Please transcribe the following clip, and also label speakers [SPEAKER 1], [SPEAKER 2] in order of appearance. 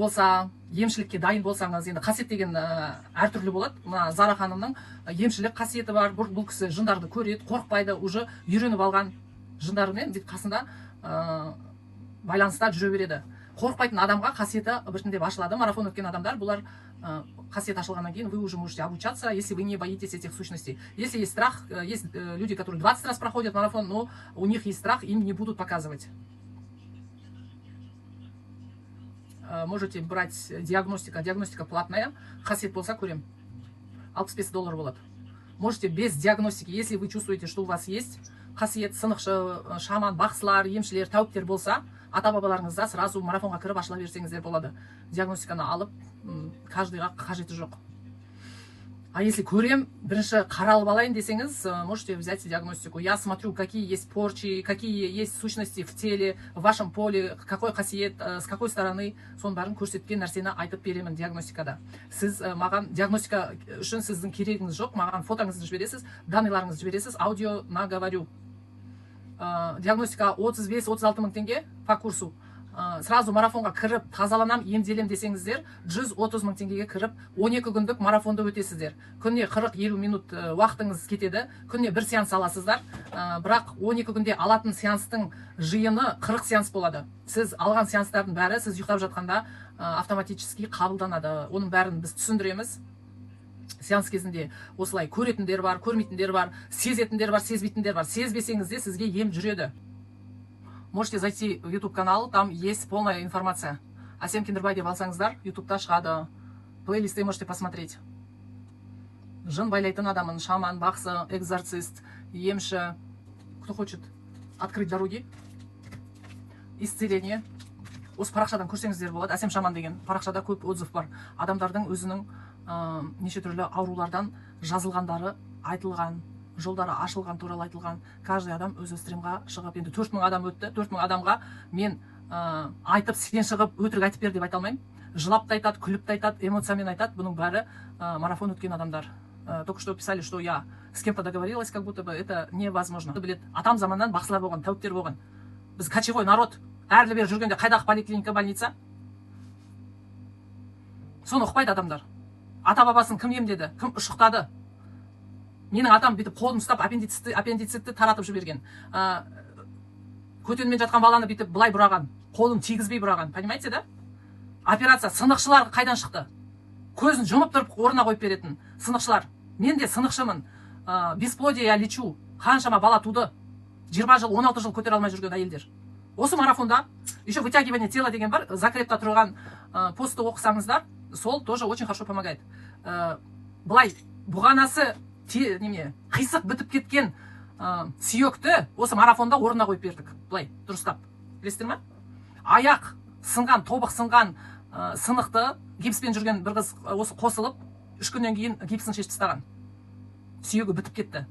[SPEAKER 1] болса, емшілікке дайын болсаңыз, енді қасиет деген әртүрлі болады. Мына Зара ханымның емшілік қасиеті бар. Бұл кісі жындарды көреді, қорықпайды, уже үйреніп алған жындармен қасында байланыста жүре береді. Қорықпайтын адамға қасиеті біртіндеп ашылады. Марафон өткен адамдар, бұлар қасиет ашылғаннан кейін вы уже можете обучаться, если вы не боитесь этих сущностей. Если есть страх, есть люди, которые 20 раз проходят марафон, но у них есть страх, им не будут показывать. Можете брать диагностика. Диагностика платная. Қасиет болса көрем. $65 болады. Можете без диагностики, если вы чувствуете, что у вас есть қасиет, сынықшы, шаман, бақсылар, емшілер, тәуіптер болса, ата-бабаларыңызда сразу марафонға кіріп ашыла берсеңіздер болады. Диагностиканы алып, каждыйға қажеті жоқ. А если көрем, бірінші қаралып алайын десеңіз, можете взять диагностику. Я смотрю, какие есть порчи, какие есть сущности в теле, в вашем поле, какой қасиет, с какой стороны, соның бәрін көрсеткен нәрсені айтып беремін диагностикада. Сіз маған диагностика үшін сіздің керегіңіз жоқ, маған фотоңызды жібересіз, данныйларыңызды жібересіз, аудио наговорю. Диагностика 35-36 мың теңге по курсу. Сразу марафонға кіріп, тазаланам, емделем десеңіздер, 130 мың теңгеге кіріп, 12 күндік марафонды өтесіздер. Күнне 40-50 минут уақытыңыз кетеді, күнне бір сеанс аласыздар, бірақ 12 күнде алатын сеанстың жиыны 40 сеанс болады. Сіз алған сеанстардың бәрі, сіз ұйықтап жатқанда автоматически қабылданады. Оның бәрін біз түсіндіреміз. Сеанс кезінде осылай көретіндер бар, көрмейтіндер бар, сезетіндер бар, сезбейтіндер бар. Сезбесеңіз де сізге ем жүреді. Можете зайти в YouTube канал, там есть полная информация. Асем Кендербай деп алсаңыздар, YouTube'та шығады. Плейлисты можете посмотреть. Жын байлайтын адамын, шаман, бақсы, экзорцист, емші. Кто хочет открыть дороги, исцеление. Осы парақшадан көрсеңіздер болады. Асем шаман деген парақшада көп отзыв бар. Адамдардың өзінің неше түрлі аурулардан жазылғандары айтылған, жолдары ашылған туралы айтылған. Каждый адам өзі стримға шығып, енді 4000 адам өтті. 4000 адамға мен айтып, сен шығып өтірік айтып бер деп айта алмаймын. Жылап та айтады, күліп та айтады, эмоциямен айтады. Бұның бәрі марафон өткен адамдар. Только что писали, что я с кем-то договорилась, как будто бы это невозможно. Атам заманнан бақсылар болған, тәуіптер болған. Біз кочевой народ, әрлі бер жүргенде қайдағы поликлиника, больница? Соны ұқпайды адамдар. Ата бабасын кім емдеді, кім ұшықтады? Менің атам бүйтіп қолын ұстап аппендицитті таратып жіберген. Көтенмен жатқан баланы бүйтіп былай бұраған, қолын тигізбей бұраған. Понимаете, да? Операция сынықшылар қайдан шықты? Көзін жұмып тұрып орнына қойып беретін сынықшылар. Мен де сынықшымын. Бесплодие я лечу. Қаншама бала туды. 20 жыл, 16 жыл көтере алмай жүрген әйелдер. Осы марафонда еще вытягивание тела деген бар. Закрепта тұрған постты оқысаңыздар, сол тоже очень хорошо помогает. Былай бұғанасы қисық бітіп кеткен сүйекті осы марафонда орнына қойып бердік. Былай дұрыстап. Білесіздер ме? Аяқ сынған, тобық сынған сынықты гипспен жүрген бір қыз осы қосылып, 3 күннен кейін гипсін шешіп тастаған. Сүйегі бітіп кетті.